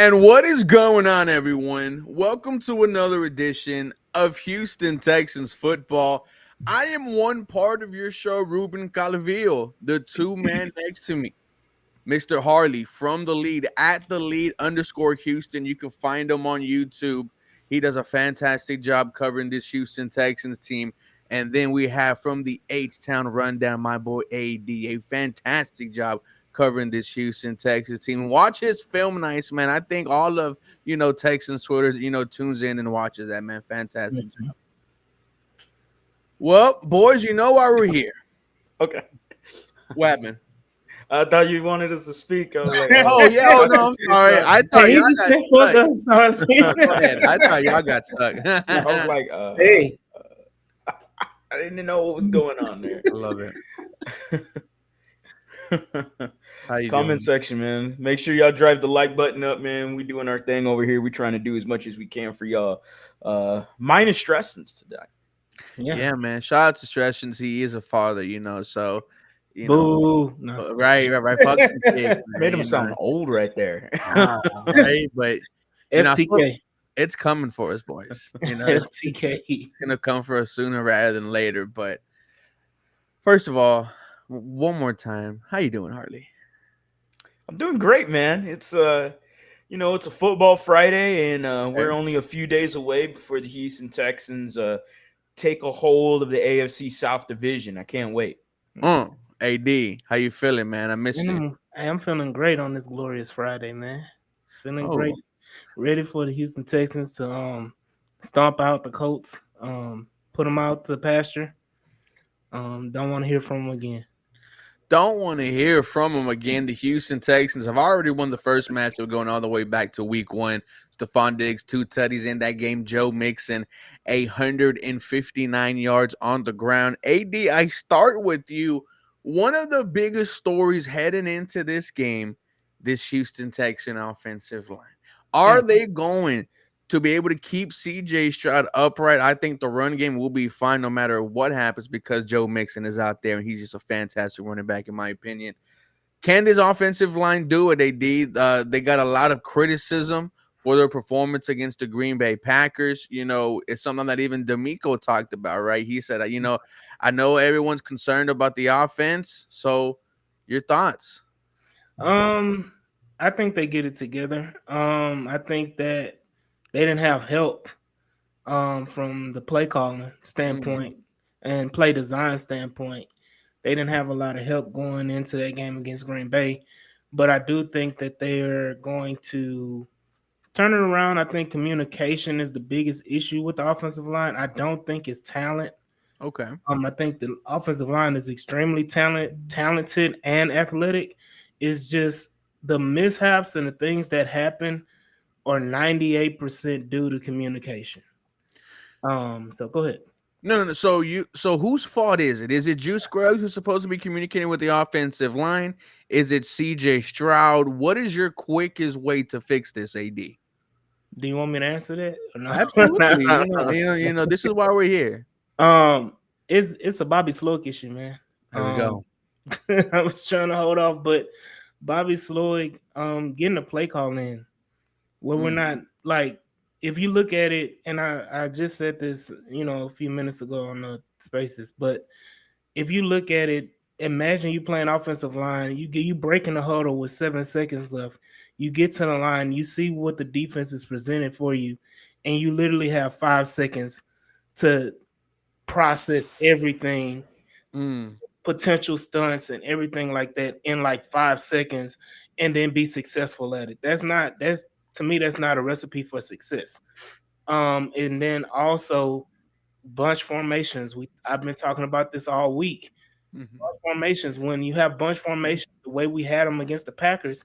And what is going on, everyone? Welcome to another edition of Houston Texans football. I am one part of your show, Ruben Calavillo, the two man next to me, Mr. Harley from the lead at the lead underscore Houston. You can find him on YouTube. He does a fantastic job covering this Houston Texans team. And then we have from the H Town Rundown, my boy AD, a fantastic job covering this Houston Texans team. Watch his film nights, man. I think all of Texans Twitter, tunes in and watches that, man. Fantastic job. Well, boys, you know why we're here. Okay. What happened? I thought you wanted us to speak. I was like, Oh yeah, oh no, I'm sorry. I thought Hey, y'all he just got said fuck stuck. us, Harley. Go ahead. I thought y'all got stuck. I was like, Hey, I didn't know what was going on there. I love it. How you Comment doing? section, man. Make sure y'all drive the like button up, man. We doing our thing over here. We trying to do as much as we can for y'all. Minus stressings today. Yeah, man. Shout out to Stretchins. He is a father, so boo. No. right. Fuck the kid, man, Made him sound old right there. right. But I feel FTK. it's coming for us, boys. It's FTK. gonna come for us sooner rather than later. But first of all, one more time, how you doing, Harley? I'm doing great, man. It's it's a football Friday, and we're only a few days away before the Houston Texans take a hold of the AFC South Division. I can't wait. AD, how you feeling, man? I miss you. I'm feeling great on this glorious Friday, man. Feeling Oh. great. Ready for the Houston Texans to stomp out the Colts, put them out to the pasture. Don't want to hear from them again. Don't want to hear from them again. The Houston Texans have already won the first matchup going all the way back to week 1. Stephon Diggs, 2 tutties in that game. Joe Mixon, 159 yards on the ground. AD, I start with you. One of the biggest stories heading into this game, this Houston Texan offensive line. Are they going to be able to keep CJ Stroud upright? I think the run game will be fine no matter what happens because Joe Mixon is out there and he's just a fantastic running back in my opinion. Can this offensive line do it? They got a lot of criticism for their performance against the Green Bay Packers. It's something that even D'Amico talked about, right? He said, I know everyone's concerned about the offense. So your thoughts? I think they get it together. I think that they didn't have help from the play calling standpoint and play design standpoint. They didn't have a lot of help going into that game against Green Bay, but I do think that they're going to turn it around. I think communication is the biggest issue with the offensive line. I don't think it's talent. Okay. I think the offensive line is extremely talented and athletic. It's just the mishaps and the things that happen are 98% due to communication. So go ahead. No. So whose fault is it? Is it Juice Scruggs who's supposed to be communicating with the offensive line? Is it CJ Stroud? What is your quickest way to fix this, AD? Do you want me to answer that? Or no? Absolutely. This is why we're here. It's a Bobby Sloak issue, man. There we go. I was trying to hold off, but Bobby Sloak getting a play call in where we're not like, if you look at it, and I just said this, a few minutes ago on the spaces, but if you look at it, imagine you playing offensive line, you breaking the huddle with 7 seconds left. You get to the line, you see what the defense is presented for you, and you literally have 5 seconds to process everything, potential stunts and everything like that in like 5 seconds, and then be successful at it. To me, that's not a recipe for success. And then also bunch formations. I've been talking about this all week. Bunch formations. When you have bunch formations, the way we had them against the Packers,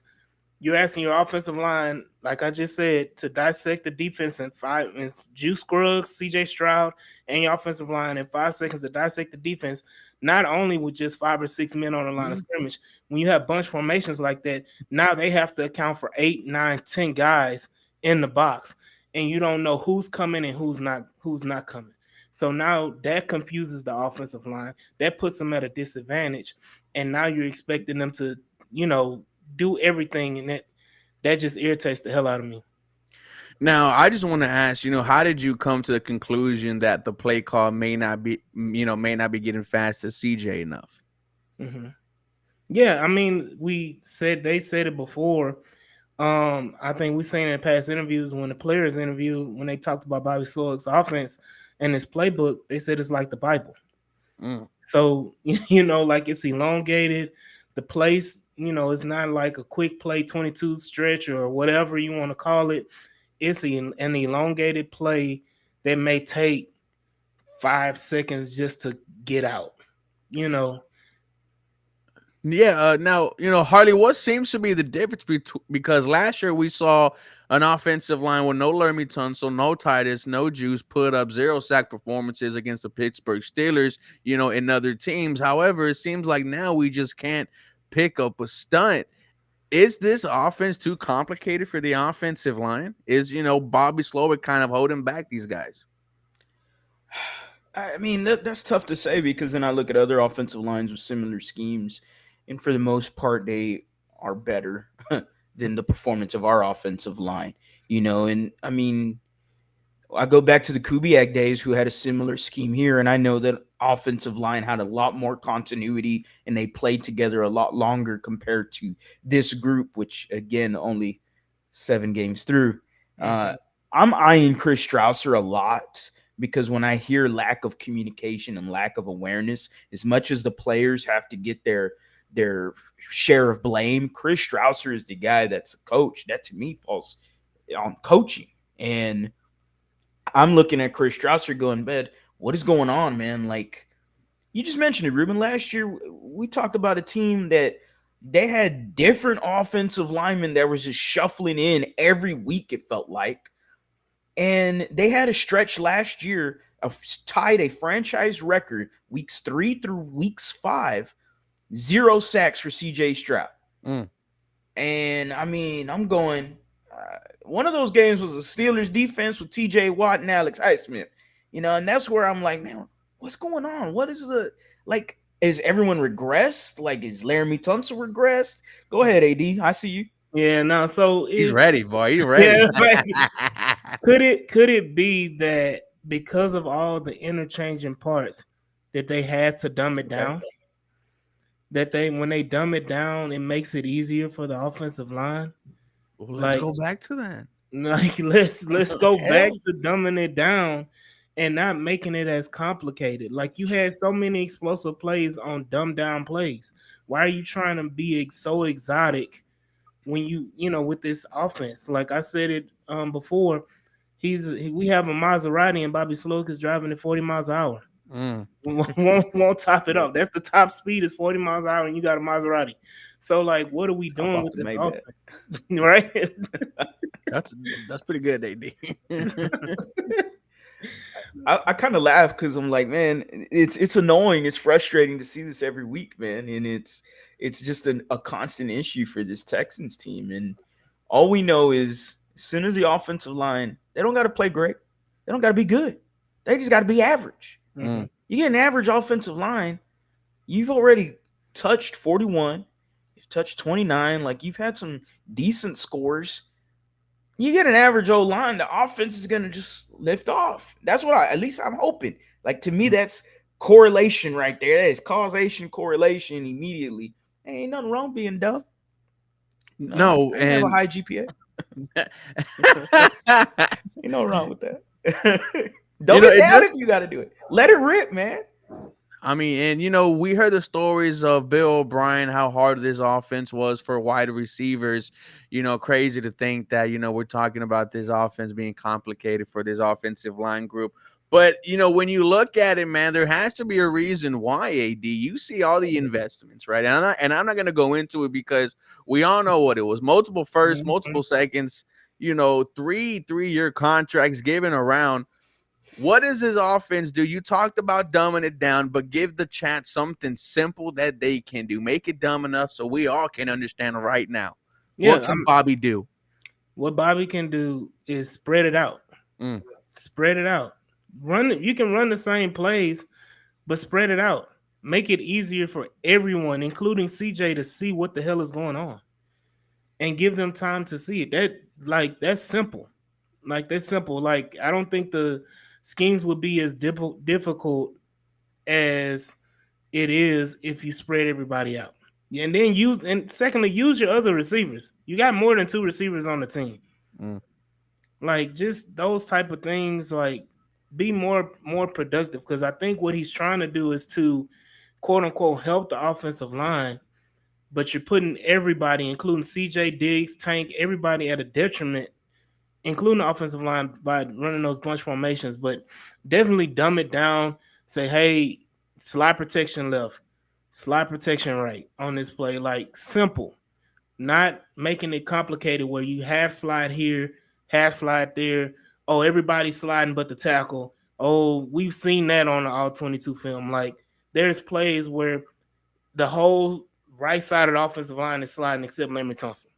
you're asking your offensive line, like I just said, to dissect the defense in 5 minutes. Juice Scruggs, CJ Stroud, and your offensive line in 5 seconds to dissect the defense, not only with just 5 or 6 men on the line of scrimmage. When you have bunch formations like that, now they have to account for 8, 9, 10 guys in the box, and you don't know who's coming and who's not coming. So now that confuses the offensive line. That puts them at a disadvantage, and now you're expecting them to, do everything, and that just irritates the hell out of me. Now, I just want to ask, how did you come to the conclusion that the play call may not be getting fast to CJ enough? Hmm. Yeah, I mean, they said it before. I think we seen in past interviews when the players interviewed when they talked about Bobby Slowick's offense and his playbook, they said it's like the Bible. Mm. So like it's elongated. The place, it's not like a quick play 22 stretch or whatever you want to call it. It's an elongated play that may take 5 seconds just to get out. You know, Yeah. Now, Harley, what seems to be the difference because last year we saw an offensive line with no Laramie Tunsil, no Titus, no Juice put up 0 sack performances against the Pittsburgh Steelers, and other teams. However, it seems like now we just can't pick up a stunt. Is this offense too complicated for the offensive line? Is, Bobby Slowick kind of holding back these guys? I mean, that's tough to say because then I look at other offensive lines with similar schemes, and for the most part, they are better than the performance of our offensive line. And I mean, I go back to the Kubiak days, who had a similar scheme here, and I know that offensive line had a lot more continuity and they played together a lot longer compared to this group, which again only 7 games through. mm-hmm. I'm eyeing Chris Strausser a lot because when I hear lack of communication and lack of awareness, as much as the players have to get their share of blame, Chris Strausser is the guy that's a coach. That to me falls on coaching. And I'm looking at Chris Strausser going, "Bed, what is going on, man?" Like you just mentioned it, Ruben. Last year we talked about a team that they had different offensive linemen that was just shuffling in every week, it felt like. And they had a stretch last year of tied a franchise record weeks 3 through weeks 5, 0 sacks for CJ Stroud. Mm. And I mean, I'm going. One of those games was the Steelers defense with T.J. Watt and Alex Highsmith, and that's where I'm like, man, what's going on? What is the like? Is everyone regressed? Like, is Laramie Tunsil regressed? Go ahead, AD. I see you. Yeah, no, so He's ready, boy. He's ready. yeah, right. Could it be that because of all the interchanging parts that they had to dumb it down? That when they dumb it down, it makes it easier for the offensive line. Well, let's Like, go back to that. like let's go back Hell. to dumbing it down and not making it as complicated. Like you had so many explosive plays on dumbed down plays. Why are you trying to be so exotic when with this offense? Like I said it before, we have a Maserati and Bobby Slowick is driving at 40 miles an hour. Mm. Won't top it up. That's the top speed is 40 miles an hour and you got a Maserati. So like what are we I'm doing off with the this Maybach. offense? Right? That's pretty good, AD. I kind of laugh because I'm like, man, it's annoying. It's frustrating to see this every week, man, and it's just a constant issue for this Texans team. And all we know is as soon as the offensive line, they don't got to play great, they don't got to be good, they just got to be average. Mhm. You get an average offensive line, you've already touched 41, you've touched 29, like you've had some decent scores. You get an average old line, the offense is gonna just lift off. That's what at least I'm hoping. Like to me, that's correlation right there. That is causation, correlation immediately. Ain't nothing wrong being dumb. No, I have a and high GPA. Ain't no wrong with that. Dumb it it down does. if you got to do it. Let it rip, man. I mean, and we heard the stories of Bill O'Brien, how hard this offense was for wide receivers. Crazy to think that, we're talking about this offense being complicated for this offensive line group. But, when you look at it, man, there has to be a reason why, AD. You see all the investments, right? And I'm not going to go into it because we all know what it was. Multiple firsts, multiple seconds, 3-year contracts given around. What does his offense do? You talked about dumbing it down, but give the chat something simple that they can do. Make it dumb enough so we all can understand right now. What Yeah, can Bobby do? what Bobby can do is spread it out. Mm. Spread it out. You can run the same plays, but spread it out. Make it easier for everyone, including CJ, to see what the hell is going on. and give them time to see it. That's simple. Like that's simple. Like I don't think the schemes would be as difficult as it is if you spread everybody out. And then secondly, use your other receivers. You got more than two receivers on the team. Mm. Like just those type of things, like be more productive. Because I think what he's trying to do is to quote unquote help the offensive line, but you're putting everybody, including CJ Diggs, Tank, everybody at a detriment, including the offensive line by running those bunch formations. But definitely dumb it down. Say, hey, slide protection left, slide protection right on this play. Like simple, not making it complicated where you half slide here, half slide there. Oh, everybody's sliding but the tackle. Oh, we've seen that on the all 22 film. Like there's plays where the whole right side of the offensive line is sliding except Larry Thompson.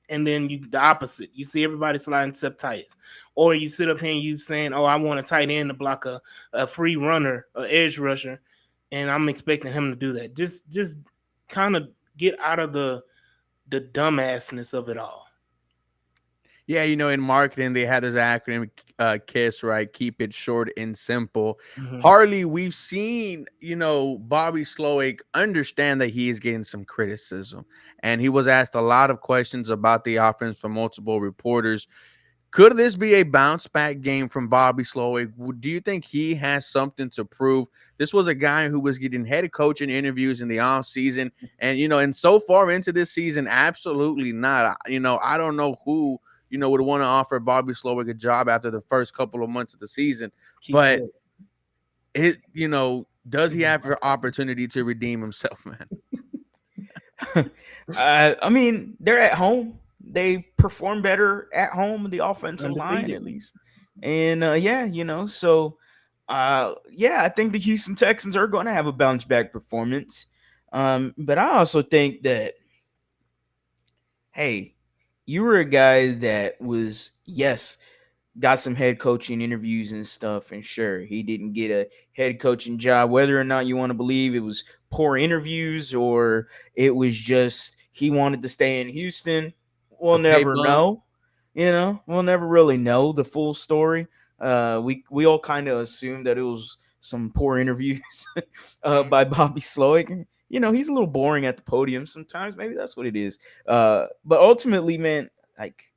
And then the opposite. You see everybody sliding except tights. Or you sit up here and you saying, oh, I want a tight end to block a free runner, an edge rusher, and I'm expecting him to do that. Just kind of get out of the dumbassness of it all. Yeah, in marketing they had this acronym KISS, right? Keep it short and simple. Mm-hmm. Harley, we've seen, Bobby Slowick understand that he is getting some criticism, and he was asked a lot of questions about the offense from multiple reporters. Could this be a bounce back game from Bobby Slowick? Do you think he has something to prove? This was a guy who was getting head coaching interviews in the off season, and so far into this season, absolutely not. I don't know who would want to offer Bobby Slowick a job after the first couple of months of the season, but does he have an opportunity to redeem himself, man? I mean, they're at home. They perform better at home, the offensive line Undefeated. at least. And so I think the Houston Texans are going to have a bounce back performance. But I also think that, hey, you were a guy that was, yes, got some head coaching interviews and stuff, and sure, he didn't get a head coaching job, whether or not you want to believe it was poor interviews or it was just he wanted to stay in Houston. We'll A pay never bump? know. We'll never really know the full story. We all kind of assumed that it was some poor interviews by Bobby Slowick. He's a little boring at the podium sometimes. Maybe that's what it is. But ultimately, man, like,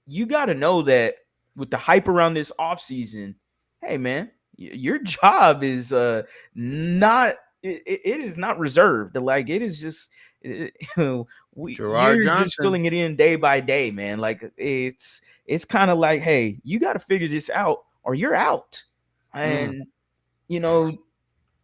you got to know that with the hype around this offseason, hey, man, your job is not it is not reserved. Like, it is just Gerard you're just Johnson. filling it in day by day, man. Like, it's kind of like, hey, you got to figure this out or you're out. And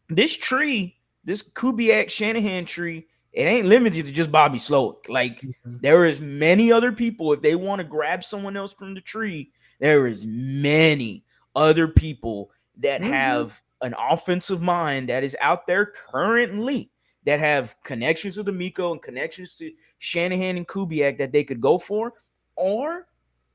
this tree, this Kubiak Shanahan tree, it ain't limited to just Bobby Slowick. Like, there is many other people. If they want to grab someone else from the tree, there is many other people that have an offensive mind that is out there currently that have connections to D'Amico and connections to Shanahan and Kubiak that they could go for. Or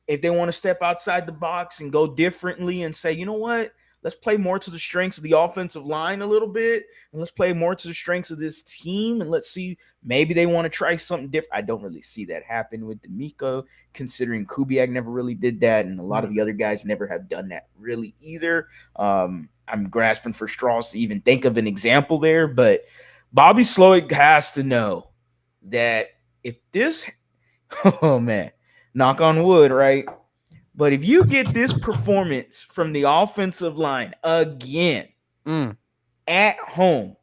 if they want to step outside the box and go differently and say, you know what? Let's play more to the strengths of the offensive line a little bit, and let's play more to the strengths of this team, and let's see, maybe they want to try something different. I don't really see that happen with D'Amico, considering Kubiak never really did that, and a lot of the other guys never have done that really either. I'm grasping for straws to even think of an example there, but Bobby Slowick has to know that if this, oh man, knock on wood, right? But if you get this performance from the offensive line again at home,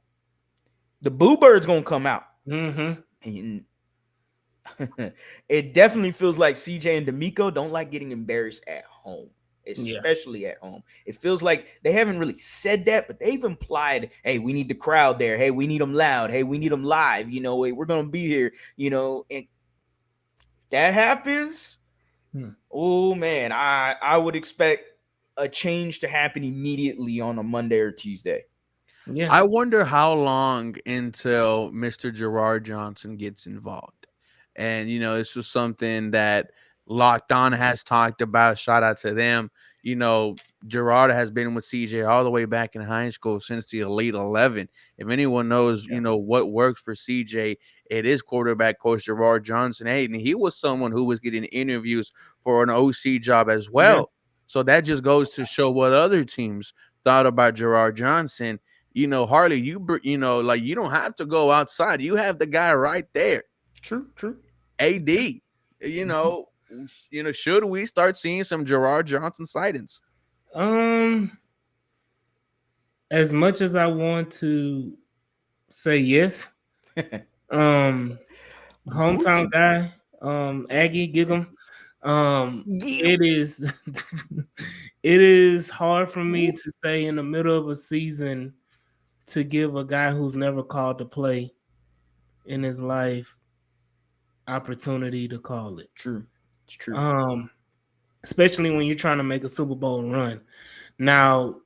the Boo Bird's going to come out. Mm-hmm. And it definitely feels like CJ and D'Amico don't like getting embarrassed at home, especially at home. It feels like they haven't really said that, but they've implied, hey, we need the crowd there. Hey, we need them loud. Hey, we need them live. We're going to be here, and that happens. Oh man, I would expect a change to happen immediately on a Monday or Tuesday. Yeah. I wonder how long until Mr. Gerard Johnson gets involved. And, this was something that Locked On has talked about. Shout out to them. you know, Gerard has been with CJ all the way back in high school since the Elite 11. If anyone knows, Yeah. what works for CJ, it is quarterback coach Gerard Johnson. Hey, and he was someone who was getting interviews for an OC job as Yeah. well. So that just goes to show what other teams thought about Gerard Johnson. Harley, like you don't have to go outside. You have the guy right there. True, true. AD. You Mhm. know, should we start seeing some Gerard Johnson sightings? Um, as much as I want to say yes, um, hometown Unfortunate. guy, Aggie Gig'em, Yeah. it is it is hard for me to say in the middle of a season to give a guy who's never called to play in his life opportunity to call it. True. It's true. Um, especially when you're trying to make a Super Bowl run. Now,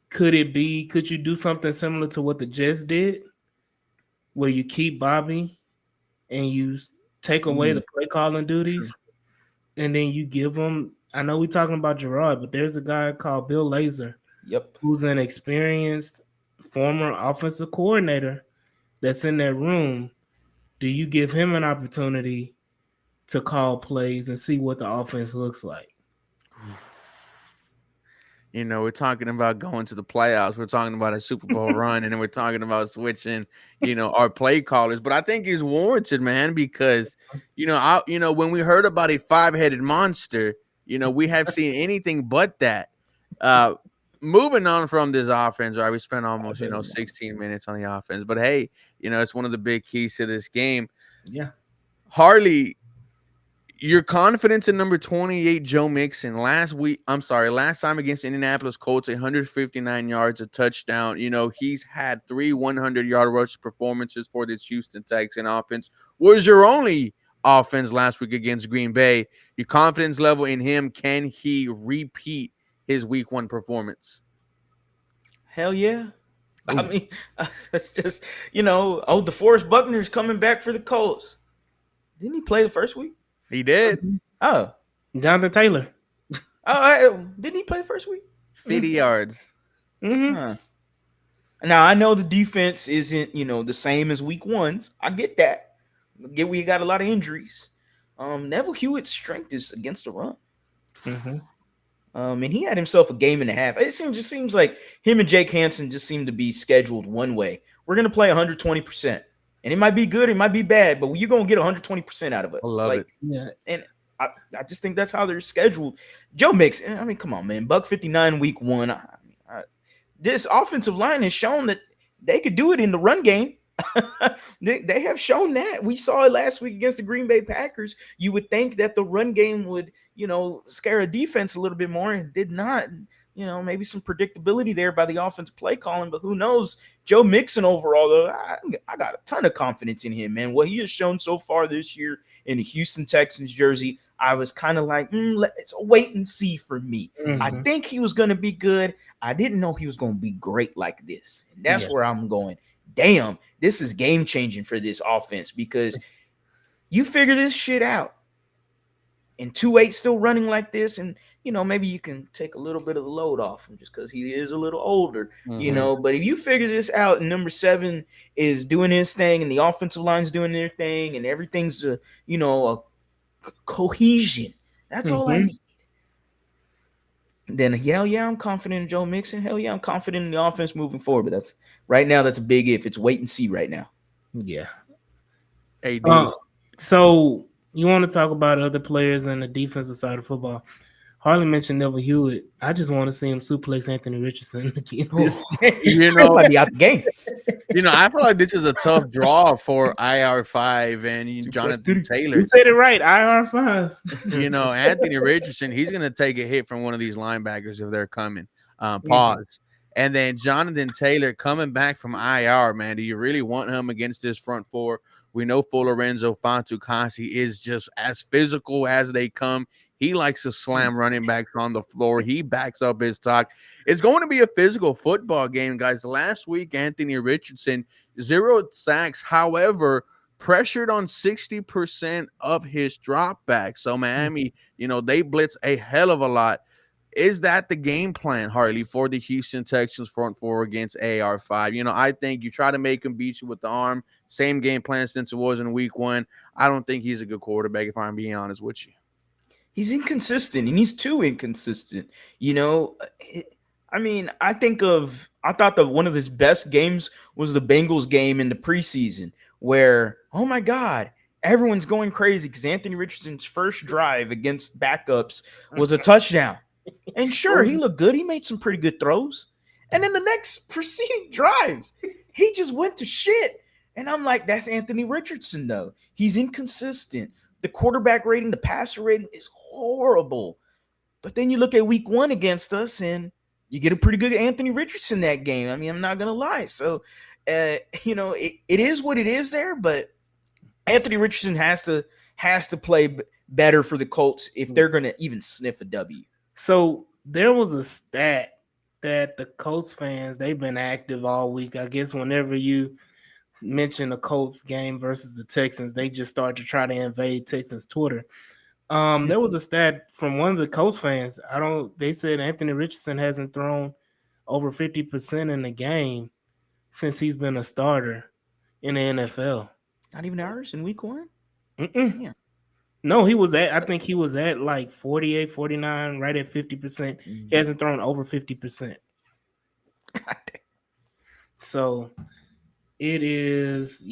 could you do something similar to what the Jets did, where you keep Bobby and you take away the Mm, play calling true. duties, and then you give him? I know we're talking about Gerard, but there's a guy called Bill Lazor Yep. who's an experienced former offensive coordinator that's in that room. Do you give him an opportunity to call plays and see what the offense looks like? We're talking about going to the playoffs. We're talking about a Super Bowl run, and then we're talking about switching, our play callers. But I think he's warranted, man, because when we heard about a five-headed monster, we have seen anything but that. Uh, Moving on from this offense, right? We spent almost 16 minutes on the offense, but hey, it's one of the big keys to this game. Yeah. Harley, your confidence in number 28, Joe Mixon, last time against Indianapolis Colts, 159 yards, a touchdown. He's had three 100-yard rush performances for this Houston Texan offense. Was your only offense last week against Green Bay. Your confidence level in him, can he repeat his week one performance? Hell yeah. I Ooh, mean, that's just DeForest Buckner's coming back for the Colts. Didn't he play the first week? he did. Mhm. Oh, Jonathan Taylor. didn't he play the first week? 50 yards. Mm-hmm. Huh. Now I know the defense isn't the same as week one's. I get that. I get we got a lot of injuries. Neville Hewitt's strength is against the run. Mm-hmm. And he had himself a game and a half. Just seems like him and Jake Hansen just seem to be scheduled one way. We're gonna play 120%, and it might be good, it might be bad, but you're gonna get 120% out of I us. love it. Like, Yeah. and I just think that's how they're scheduled. Joe Mixon. I mean, come on, man. Buck 59 week one. This offensive line has shown that they could do it in the run game. They have shown that. We saw it last week against the Green Bay Packers. You would think that the run game would, scare a defense a little bit more, and did not. Maybe some predictability there by the offensive play calling, but who knows? Joe Mixon overall, though, I got a ton of confidence in him, man. What he has shown so far this year in the Houston Texans jersey, I was kind of like, it's a wait and see for me. I Mm-hmm. think he was going to be good. I didn't know he was going to be great like this. And that's Yeah. where I'm going. Damn, this is game changing for this offense, because you figure this shit out and 2-8 still running like this, and maybe you can take a little bit of the load off him just because he is a little older, Mhm. but if you figure this out and number 7 is doing his thing and the offensive line's doing their thing and everything's a cohesion, that's all I Mm-hmm. need. Then hell yeah, I'm confident in Joe Mixon. Hell yeah, I'm confident in the offense moving forward. But that's right now, that's a big if. It's wait and see right now. Yeah. AD. So you want to talk about other players in the defensive side of football? Harley mentioned Neville Hewitt. I just want to see him suplex Anthony Richardson again this game. You He know, might be out the game. I feel like this is a tough draw for IR5 and Suplex Jonathan City. You Taylor. said it right. IR5. Anthony Richardson, he's going to take a hit from one of these linebackers if they're coming. Mhm. Pause. And then Jonathan Taylor coming back from IR, man. Do you really want him against this front four? We know Lorenzo Fantukasi is just as physical as they come. He likes to slam running backs on the floor. He backs up his talk. It's going to be a physical football game, guys. Last week, Anthony Richardson, 0 sacks. However, pressured on 60% of his dropbacks. So Miami, they blitz a hell of a lot. is that the game plan, Harley, for the Houston Texans front four against AR5? I think you try to make him beat you with the arm. Same game plan since it was in week one. I don't think he's a good quarterback, if I'm being honest with you. He's inconsistent, and he's too inconsistent. You know, I mean, I thought that one of his best games was the Bengals game in the preseason, where oh my god, everyone's going crazy because Anthony Richardson's first drive against backups was a touchdown. And sure, he looked good. He made some pretty good throws. And then the next preceding drives, he just went to shit. And I'm like, that's Anthony Richardson, though. He's inconsistent. The quarterback rating, the passer rating is horrible. But then you look at week one against us, and you get a pretty good Anthony Richardson that game. I mean, I'm not going to lie. So, it is what it is there, but Anthony Richardson has to play better for the Colts if they're going to even sniff a W. So there was a stat that the Colts fans, they've been active all week. I guess whenever you mention the Colts game versus the Texans, they just start to try to invade Texans Twitter. There was a stat from one of the Colts fans. They said Anthony Richardson hasn't thrown over 50% in the game since he's been a starter in the NFL. Not even ours in week one? Yeah. No, I think he was at like 48, 49, right at 50%. He hasn't thrown over 50%. So it is,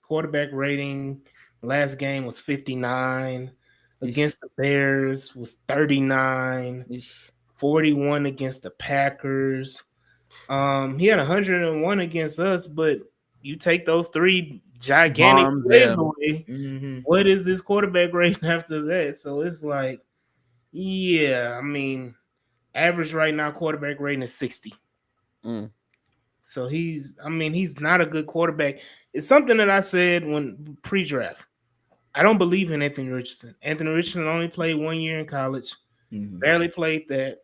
quarterback rating last game was 59. Against the Bears was 39. 41 against the Packers. He had 101 against us, but you take those three gigantic plays away. What is this quarterback rating after that? So it's like, I mean, average right now quarterback rating is 60. So he's not a good quarterback. It's something that I said when pre-draft. I don't believe in Anthony Richardson. Anthony Richardson only played 1 year in college, barely played that.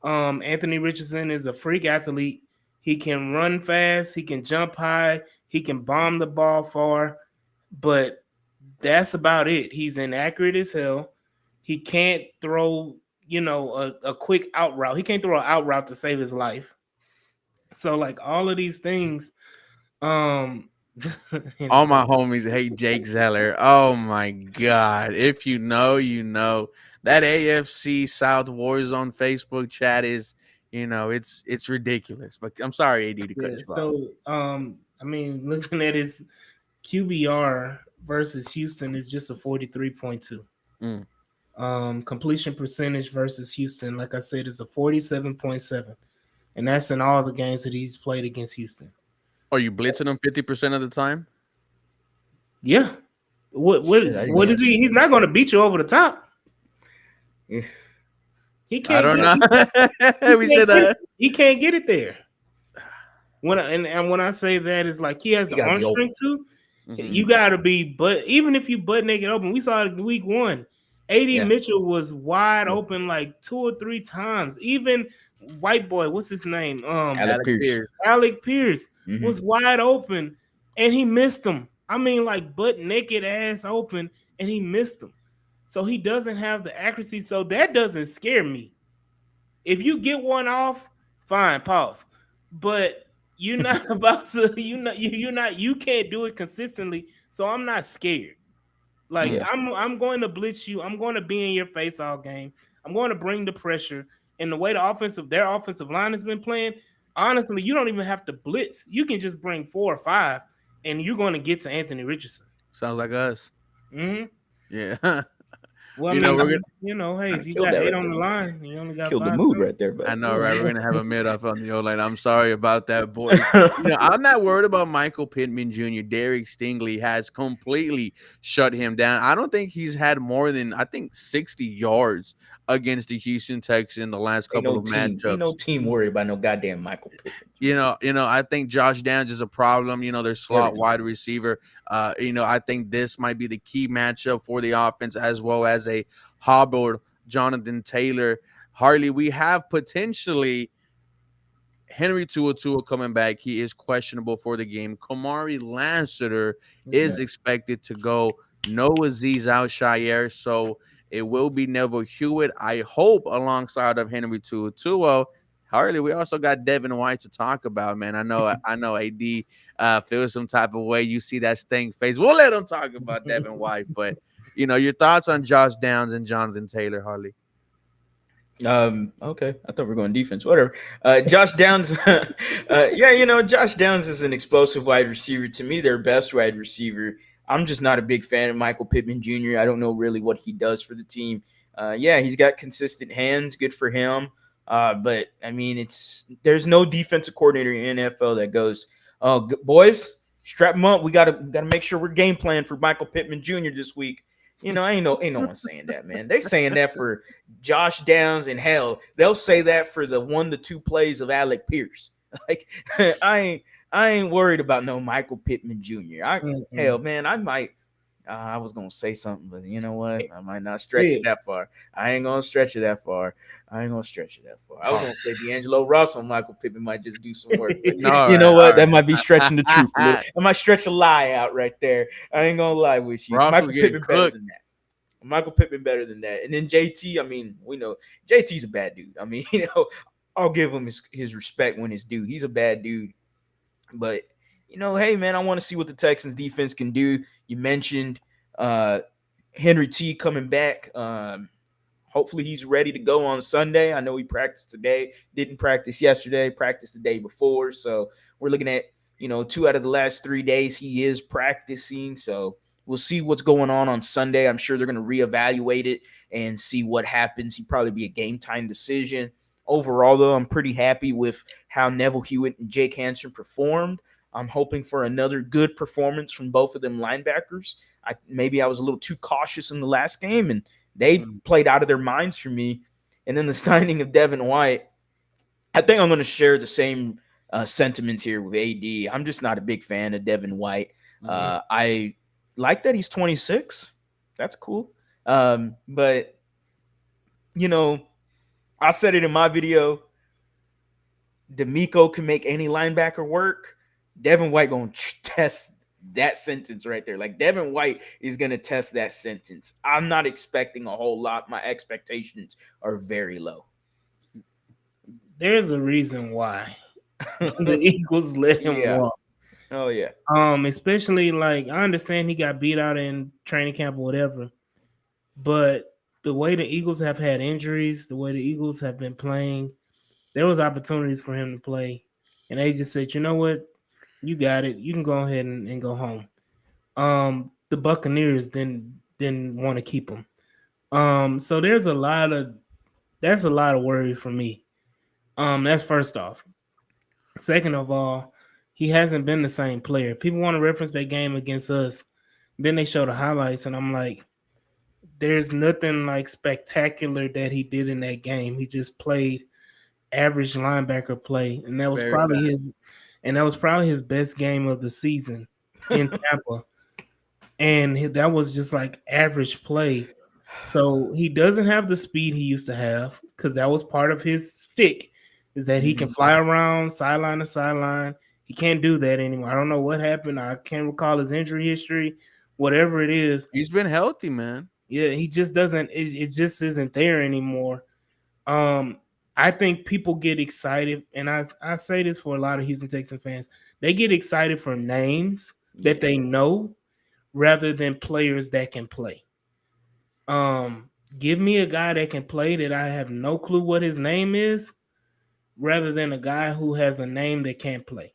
Anthony Richardson is a freak athlete. He can run fast. He can jump high. He can bomb the ball far. But that's about it. He's inaccurate as hell. He can't throw, a quick out route. He can't throw an out route to save his life. So, like, all of these things, all my homies hate Jake Zeller. Oh my god! If you know, you know that AFC South Warzone Facebook chat is, it's ridiculous. But I'm sorry, AD, to cut you off. So, looking at his QBR versus Houston is just a 43.2. Completion percentage versus Houston, like I said, is a 47.7, and that's in all the games that he's played against Houston. Are you blitzing him 50% of the time? Yeah. What is he? He's not going to beat you over the top. He can't. I don't know. We said that he can't get it there. When I say that, it's like he has the arm strength too. You got to be, but even if you butt naked open, we saw it week one. AD Mitchell was wide open like 2 or 3 times. Even white boy, what's his name? Alec Pierce. Alec Pierce was wide open, and he missed him. I mean, like butt naked ass open, and he missed him. So he doesn't have the accuracy. So that doesn't scare me. If you get one off, fine, pause. But you're not about to. You can't do it consistently. So I'm not scared. Like I'm going to blitz you. I'm going to be in your face all game. I'm going to bring the pressure. And the way their offensive line has been playing, honestly, you don't even have to blitz. You can just bring 4 or 5, and you're going to get to Anthony Richardson. Sounds like us. Yeah. Well, hey, if you got 8 on the line, you only got 5. Killed the mood right there, but I know, right? We're gonna have a mid off on the O-line. I'm sorry about that, boys. I'm not worried about Michael Pittman Jr. Derek Stingley has completely shut him down. I don't think he's had more than 60 yards against the Houston Texans in the last couple of matchups. Ain't no team worried about no goddamn Michael Pittman. I think Josh Downs is a problem. Their slot wide receiver. I think this might be the key matchup for the offense, as well as a hobbled Jonathan Taylor. Harley, we have potentially Henry TuaTua coming back. He is questionable for the game. Kamari Lassiter is expected to go. No Azeez Al-Shaair. So It will be Neville Hewitt, I hope, alongside of Henry Tuo. Harley, we also got Devin White to talk about, man. I know AD feels some type of way. You see that stink face. We'll let him talk about Devin White, but your thoughts on Josh Downs and Jonathan Taylor, Harley. Okay, I thought we were going defense. Whatever. Josh Downs, yeah, Josh Downs is an explosive wide receiver. To me, their best wide receiver. I'm just not a big fan of Michael Pittman Jr. I don't know really what he does for the team. Yeah, he's got consistent hands, good for him. But I mean, there's no defensive coordinator in NFL that goes, "Oh, boys, strap them up. We gotta make sure we're game plan for Michael Pittman Jr. this week." Ain't no one saying that, man. They saying that for Josh Downs, and hell, they'll say that for the 1 to 2 plays of Alec Pierce. Like, I ain't worried about no Michael Pittman Jr. Hell, man, I might. I was gonna say something, but you know what? I might not stretch it that far. I ain't gonna stretch it that far. I was gonna say D'Angelo Russell, Michael Pittman might just do some work, but All you right, know all what? That right. might be stretching the truth a little. I might stretch a lie out right there. I ain't gonna lie with you. Russell Michael getting Pittman better cooked. than that. Michael Pittman better than that. And then JT, I mean, we know JT's a bad dude. I mean, I'll give him his respect when it's due. He's a bad dude. But, hey, man, I want to see what the Texans defense can do. You mentioned Henry T coming back. Hopefully he's ready to go on Sunday. I know he practiced today, didn't practice yesterday, practiced the day before. So we're looking at, 2 out of the last 3 days he is practicing. So we'll see what's going on Sunday. I'm sure they're going to reevaluate it and see what happens. He'd probably be a game time decision. Overall, though, I'm pretty happy with how Neville Hewitt and Jake Hansen performed. I'm hoping for another good performance from both of them linebackers. Maybe I was a little too cautious in the last game, and they played out of their minds for me. And then the signing of Devin White, I think I'm going to share the same sentiments here with AD. I'm just not a big fan of Devin White. I like that he's 26. That's cool. But, I said it in my video. D'Amico can make any linebacker work. Devin White going to test that sentence right there. Like, Devin White is going to test that sentence. I'm not expecting a whole lot. My expectations are very low. There's a reason why the Eagles let him walk. Oh yeah. Especially, like, I understand he got beat out in training camp or whatever, but the way the Eagles have had injuries, the way the Eagles have been playing, there was opportunities for him to play, and they just said, you know what, you got it. You can go ahead and go home. The Buccaneers didn't want to keep him. So that's a lot of worry for me. That's first off. Second of all, he hasn't been the same player. People want to reference that game against us. Then they show the highlights, and I'm like, there's nothing like spectacular that he did in that game. He just played average linebacker play, and that was probably his best game of the season in Tampa. And that was just like average play. So he doesn't have the speed he used to have, because that was part of his stick, is that he can fly around sideline to sideline. He can't do that anymore. I don't know what happened. I can't recall his injury history, whatever it is. He's been healthy, man. Yeah, he just doesn't. It just isn't there anymore. I think people get excited, and I say this for a lot of Houston Texans fans. They get excited for names that they know rather than players that can play. Give me a guy that can play that I have no clue what his name is, rather than a guy who has a name that can't play.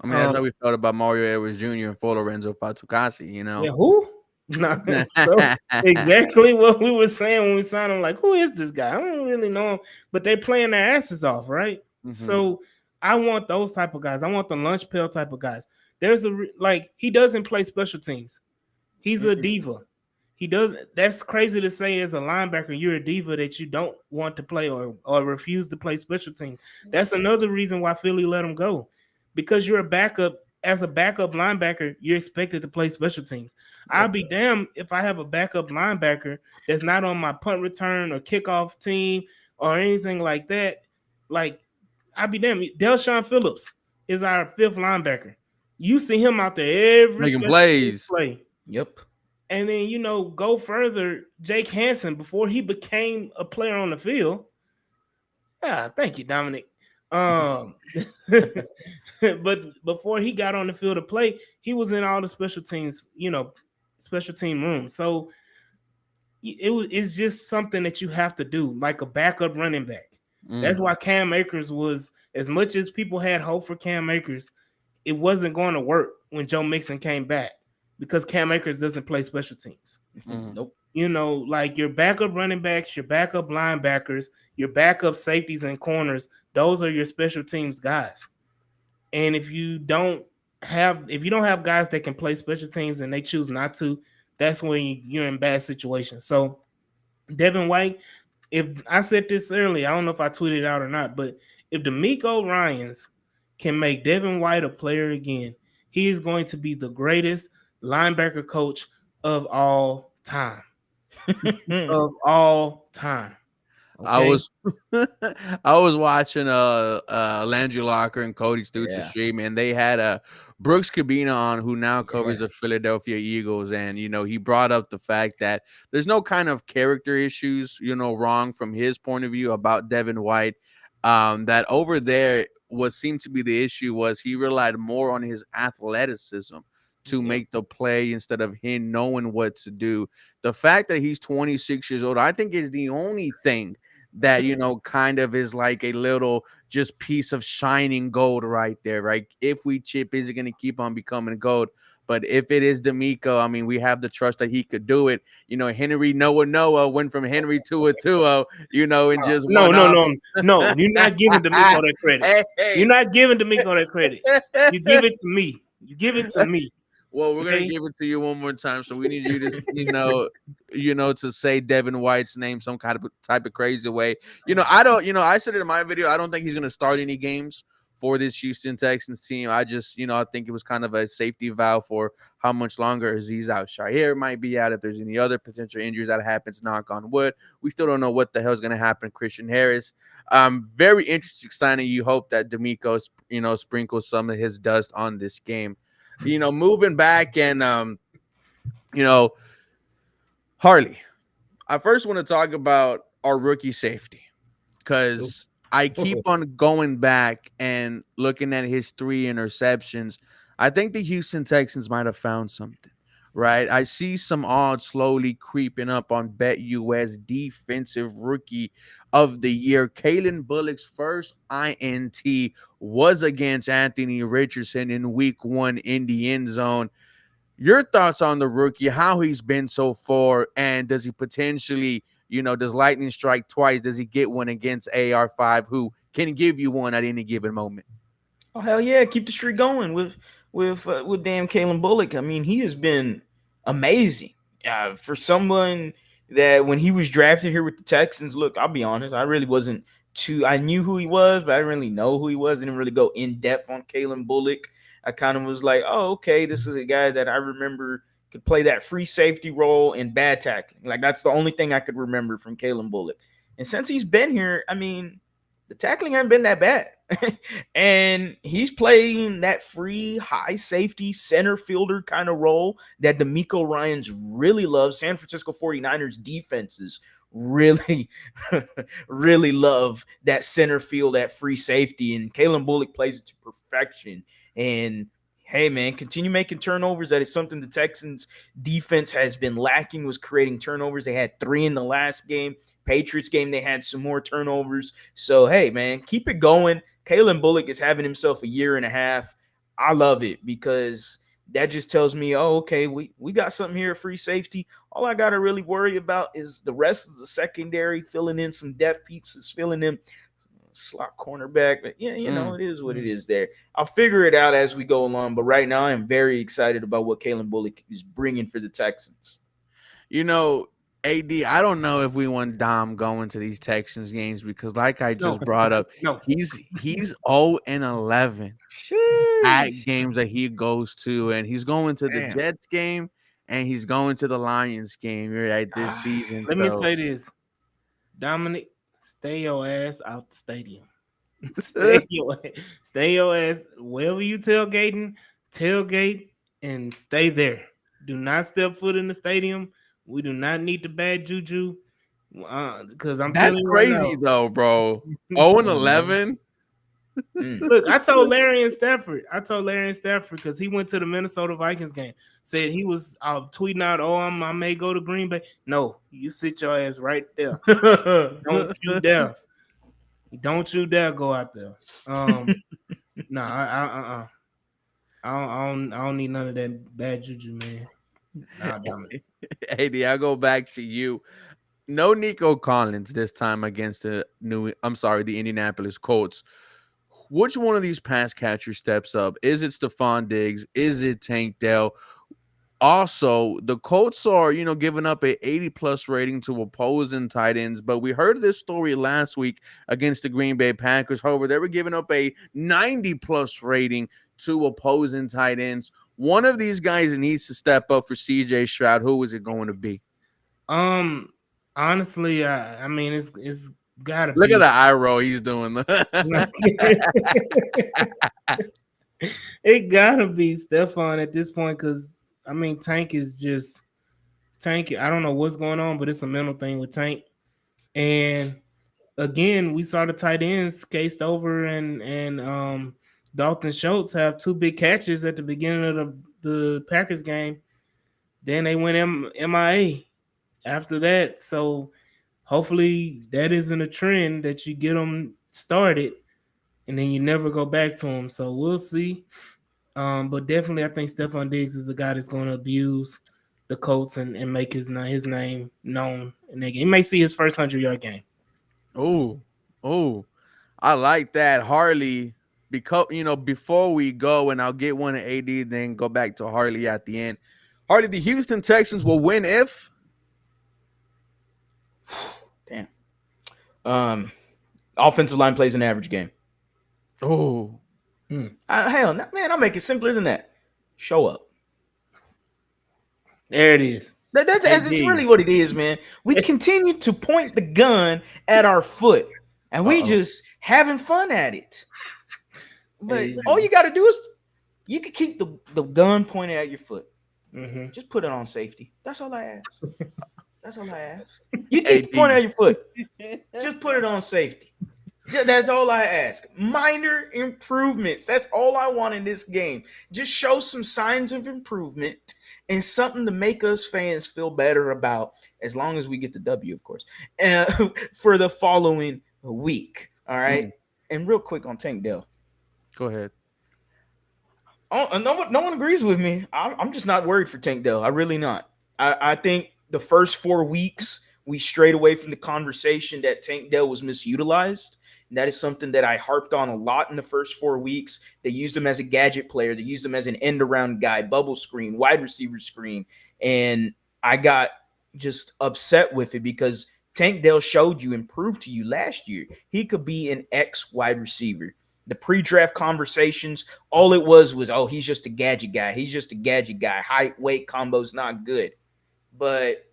I mean, that's how we felt about Mario Edwards Jr. and Lorenzo Fatukasi, Yeah, who? So exactly what we were saying when we signed him. Like, who is this guy? I don't really know him, but they're playing their asses off, right? So I want those type of guys. I want the lunch pail type of guys. There's he doesn't play special teams. He's a diva. He does. That's crazy to say as a linebacker, you're a diva that you don't want to play or refuse to play special teams. That's another reason why Philly let him go, because you're a backup. As a backup linebacker, you're expected to play special teams. I'll be damned if I have a backup linebacker that's not on my punt return or kickoff team or anything like that. Like, I'll be damned. Delshon Phillips is our 5th linebacker. You see him out there every making plays. play. Yep. And then, go further. Jake Hansen, before he became a player on the field. Thank you, Dominic. Um, but before he got on the field to play, he was in all the special teams, special team rooms. So it's just something that you have to do, like a backup running back. That's why Cam Akers was, as much as people had hope for Cam Akers, it wasn't going to work when Joe Mixon came back because Cam Akers doesn't play special teams. Nope. Like your backup running backs, your backup linebackers, your backup safeties and corners, those are your special teams guys. And if you don't have guys that can play special teams and they choose not to, that's when you're in bad situations. So Devin White, if I said this earlier, I don't know if I tweeted it out or not, but if D'Amico Ryans can make Devin White a player again, he is going to be the greatest linebacker coach of all time. Of all time. I Okay. was I was watching Landry Locker and Cody Stutes' Yeah. stream, and they had Brooks Cabina on, who now covers Yeah. the Philadelphia Eagles, and he brought up the fact that there's no kind of character issues, wrong from his point of view about Devin White. That over there, what seemed to be the issue was he relied more on his athleticism to Yeah. make the play instead of him knowing what to do. The fact that he's 26 years old, I think, is the only thing that kind of is like a little just piece of shining gold right there, right? If we chip, is it going to keep on becoming gold? But if it is D'Amico, I mean, we have the trust that he could do it. Henry Noah went from Henry to a Tua, in just No, one no, off. no, no. You're not giving D'Amico that credit. Hey, You're hey. not giving D'Amico that credit. You give it to me. You give it to me. Well, we're gonna Okay. give it to you one more time. So we need you to, to say Devin White's name some kind of type of crazy way. I don't. I said it in my video. I don't think he's gonna start any games for this Houston Texans team. I just, I think it was kind of a safety valve for how much longer Azeez out. Shahir might be out if there's any other potential injuries that happens. Knock on wood. We still don't know what the hell's gonna happen. Christian Harris. Very interesting signing. You hope that D'Amico, sprinkles some of his dust on this game. Moving back and Harley. I first want to talk about our rookie safety because I keep on going back and looking at his 3 interceptions. I think the Houston Texans might have found something, right? I see some odds slowly creeping up on BetUS defensive rookie of the year. Kalen Bullock's first INT was against Anthony Richardson in week 1 in the end zone. Your thoughts on the rookie, how he's been so far, and does he potentially, does lightning strike twice? Does he get one against AR5, who can give you one at any given moment? Oh hell yeah! Keep the streak going with damn Kalen Bullock. I mean, he has been amazing for someone that when he was drafted here with the Texans. Look, I'll be honest, I really wasn't too. I knew who he was, but I didn't really know who he was. I didn't really go in depth on Kalen Bullock. I kind of was like, oh, okay, this is a guy that I remember could play that free safety role in bad tackling. Like that's the only thing I could remember from Kalen Bullock. And since he's been here, I mean, the tackling hasn't been that bad. And he's playing that free high safety center fielder kind of role that D'Amico Ryans really loves. San Francisco 49ers defenses really, really love that center field, that free safety. And Kalen Bullock plays it to perfection. And hey, man, continue making turnovers. That is something the Texans defense has been lacking, was creating turnovers. They had 3 in the last game. Patriots game, they had some more turnovers. So, hey, man, keep it going. Kalen Bullock is having himself a year and a half. I love it because that just tells me, oh, okay, we got something here at free safety. All I got to really worry about is the rest of the secondary, filling in some depth pieces, filling in slot cornerback. But yeah, it is what it is there. I'll figure it out as we go along. But right now, I am very excited about what Kalen Bullock is bringing for the Texans. AD, I don't know if we want Dom going to these Texans games because, like I just brought up, No. he's 0-11 at games that he goes to, and he's going to the Jets game and he's going to the Lions game right this season. Let me say this, Dominic, stay your ass out the stadium. stay your ass wherever you tailgate and stay there. Do not step foot in the stadium. We do not need the bad juju. Because I'm That's telling you right crazy now. though, bro. 0 and Oh man. 11. Mm. Look, I told Larry and Stafford. I told Larry and Stafford because he went to the Minnesota Vikings game. Said he was tweeting out, "Oh, I may go to Green Bay." No, you sit your ass right there. Don't you dare. Don't you dare go out there. Nah, I don't need none of that bad juju, man. Nah, damn it. AD, I go back to you. No Nico Collins this time against the Indianapolis Colts. Which one of these pass catchers steps up? Is it Stephon Diggs? Is it Tank Dell? Also, the Colts are, giving up a 80 plus rating to opposing tight ends, but we heard this story last week against the Green Bay Packers. However, they were giving up a 90 plus rating to opposing tight ends. One of these guys needs to step up for CJ Stroud. Who is it going to be? Um, honestly, I mean, it's gotta Look at be. the eye roll he's doing. It gotta be Stephon at this point because I mean Tank is just Tank. I don't know what's going on, but it's a mental thing with Tank. And again, we saw the tight ends cased over and Dalton Schultz have two big catches at the beginning of the Packers game. Then they went MIA after that. So hopefully that isn't a trend that you get them started and then you never go back to them. So we'll see. But definitely, I think Stephon Diggs is a guy that's going to abuse the Colts and make his name known. And he may see his first 100-yard game. Oh, oh, I like that, Harley. Because before we go, and I'll get one to AD, then go back to Harley at the end. Harley, the Houston Texans will win if Damn. Offensive line plays an average game. oh, Hell, man, I'll make it simpler than that. Show up. There it is. It's really what it is, man. We continue to point the gun at our foot, and we just having fun at it. But all you got to do is you can keep the gun pointed at your foot. Mm-hmm. Just put it on safety. That's all I ask. That's all I ask. You keep pointing at your foot. Just put it on safety. That's all I ask. Minor improvements. That's all I want in this game. Just show some signs of improvement and something to make us fans feel better about, as long as we get the W, of course, for the following week. All right. And real quick on Tank Dell. Go ahead. Oh, no one agrees with me. I'm just not worried for Tank Dell. I really not. I think the first 4 weeks we strayed away from the conversation that Tank Dell was misutilized. And that is something that I harped on a lot in the first 4 weeks. They used him as a gadget player. They used him as an end-around guy, bubble screen, wide receiver screen. And I got just upset with it because Tank Dell showed you and proved to you last year he could be an X wide receiver. The pre-draft conversations, all it was, oh, he's just a gadget guy. He's just a gadget guy. Height, weight combo's not good. But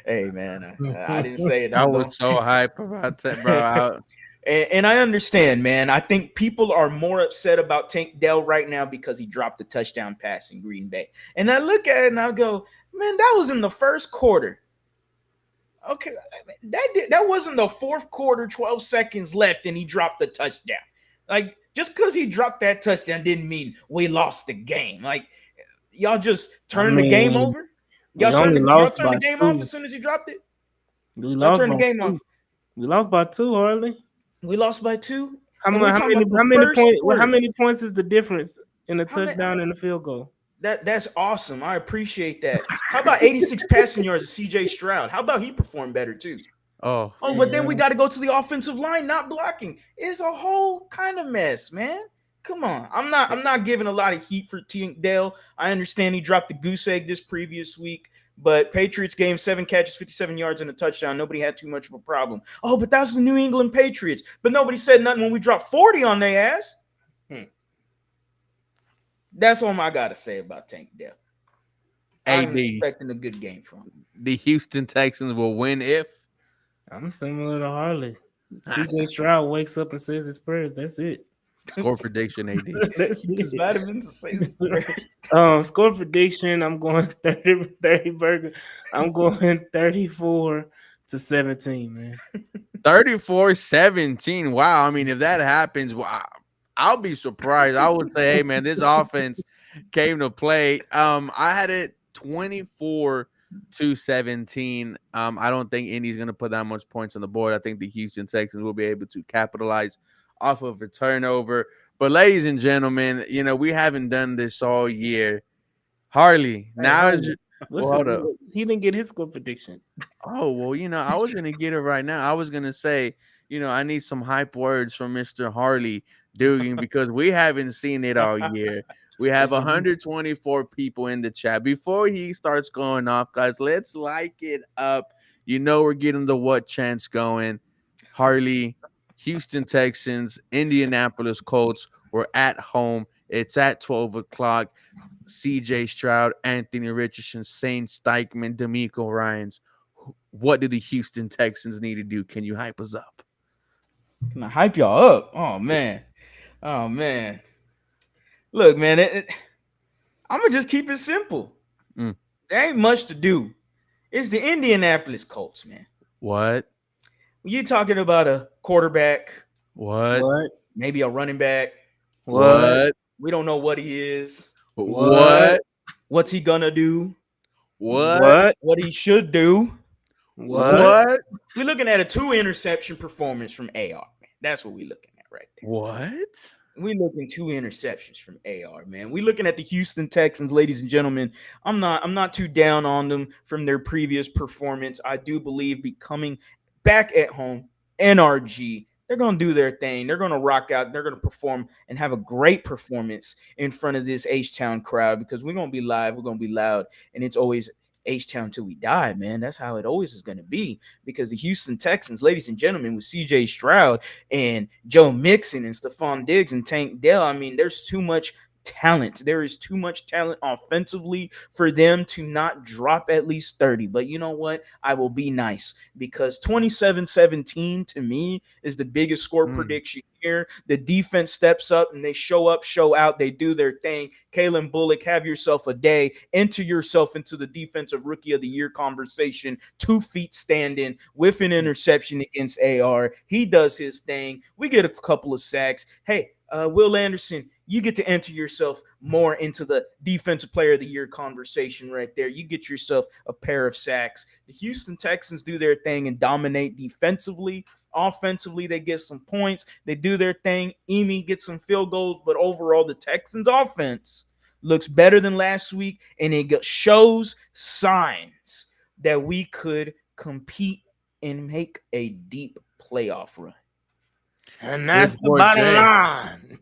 hey, man, I didn't say it. I was so hype about that, bro. And I understand, man. I think people are more upset about Tank Dell right now because he dropped a touchdown pass in Green Bay. And I look at it and I go, man, that was in the first quarter. Okay, that wasn't the fourth quarter, 12 seconds left, and he dropped the touchdown. Like, just because he dropped that touchdown didn't mean we lost the game. Like, y'all just turned the game over. Y'all turned the game off as soon as he dropped it. We lost by 2. We lost by 2, Harley. We lost by 2. How many points is the difference in a touchdown and a field goal? That's awesome. I appreciate that. How about 86 passing yards of CJ Stroud? How about he performed better too? Oh, but then we got to go to the offensive line not blocking. It's a whole kind of mess, man. Come on. I'm not giving a lot of heat for Tank Dell. I understand he dropped the goose egg this previous week, but Patriots game, 7 catches, 57 yards and a touchdown. Nobody had too much of a problem. Oh, but that was the New England Patriots. But nobody said nothing when we dropped 40 on their ass. That's all I got to say about Tank Dell. I'm expecting a good game from him. The Houston Texans will win if? I'm similar to Harley. CJ Stroud wakes up and says his prayers. That's it. Score prediction, AD. That's Because it. vitamins to say this prayer. Score prediction. I'm going 30 burger. I'm going 34-17, man. 34-17. Wow. I mean, if that happens, wow, I'll be surprised. I would say, hey man, this offense came to play. I had it 24-17. I don't think Indy's gonna put that much points on the board. I think the Houston Texans will be able to capitalize off of a turnover. But ladies and gentlemen, we haven't done this all year. Harley, Hey, now is Harley, well, hold up. he didn't get his score prediction. Oh, well, I was going to get it right now. I was going to say, I need some hype words from Mr. Harley Dugan because we haven't seen it all year. We have Yes, you do. 124 people in the chat. Before he starts going off, guys, let's like it up. We're getting the what chance going. Harley, Houston Texans, Indianapolis Colts. We're at home. It's at 12 o'clock. CJ Stroud, Anthony Richardson, Shane Steichman, D'Amico Ryans. What do the Houston Texans need to do? Can you hype us up? Can I hype y'all up? Oh man. Oh man. Look, man, I'm gonna just keep it simple. Mm. There ain't much to do. It's the Indianapolis Colts, man. What? When you're talking about a quarterback, What? maybe a running back, What? we don't know what he is. What? What's he gonna do? What? What he should do? What? We're looking at a 2 interception performance from AR, man. That's what we're looking at right there. What? We looking 2 interceptions from AR, man. We looking at the Houston Texans, ladies and gentlemen. I'm not too down on them from their previous performance. I do believe becoming back at home, NRG, they're gonna do their thing. They're gonna rock out. They're gonna perform and have a great performance in front of this H-Town crowd because we're gonna be live. We're gonna be loud, and it's always H-Town till we die, man. That's how it always is going to be because the Houston Texans, ladies and gentlemen, with CJ Stroud and Joe Mixon and Stephon Diggs and Tank Dell, I mean, there's too much talent. There is too much talent offensively for them to not drop at least 30. But you know what? I will be nice because 27-17 to me is the biggest score prediction here. The defense steps up and they show up, show out. They do their thing. Kalen Bullock, have yourself a day. Enter yourself into the defensive rookie of the year conversation. 2 feet standing with an interception against AR. He does his thing. We get a couple of sacks. Hey, Will Anderson, you get to enter yourself more into the defensive player of the year conversation right there. You get yourself a pair of sacks. The Houston Texans do their thing and dominate defensively. Offensively, they get some points. They do their thing. Emi gets some field goals, but overall, the Texans offense looks better than last week, and it shows signs that we could compete and make a deep playoff run. And that's the bottom line.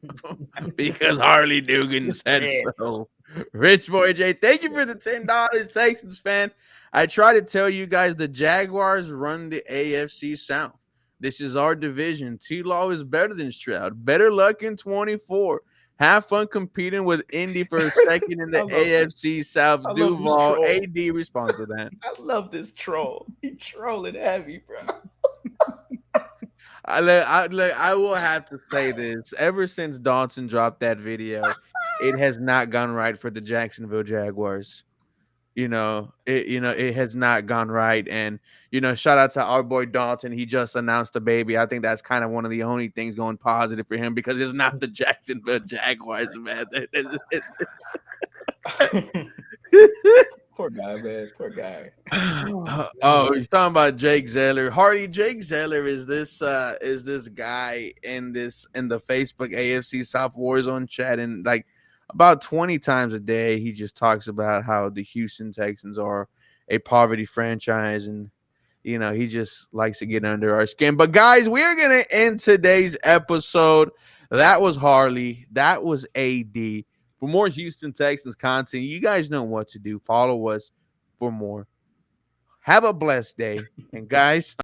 Because Harley Dugan said so. Rich Boy J, thank you for the $10, Texans fan. I try to tell you guys the Jaguars run the AFC South. This is our division. T-Law is better than Stroud. Better luck in 24. Have fun competing with Indy for a second in the AFC South. Duval, AD responds to that. I love this troll. He's trolling heavy, bro. I will have to say this. Ever since Dawson dropped that video, it has not gone right for the Jacksonville Jaguars. It has not gone right. And, shout out to our boy Dalton. He just announced a baby. I think that's kind of one of the only things going positive for him because it's not the Jacksonville Jaguars, man. Poor guy, man. Poor guy. He's talking about Jake Zeller. Hardy, Jake Zeller is this guy in the Facebook AFC South Warzone chat, and like about 20 times a day he just talks about how the Houston Texans are a poverty franchise, and he just likes to get under our skin. But guys, we are gonna end today's episode. That was Harley. That was AD. For more Houston Texans content, you guys know what to do. Follow us for more. Have a blessed day. And guys,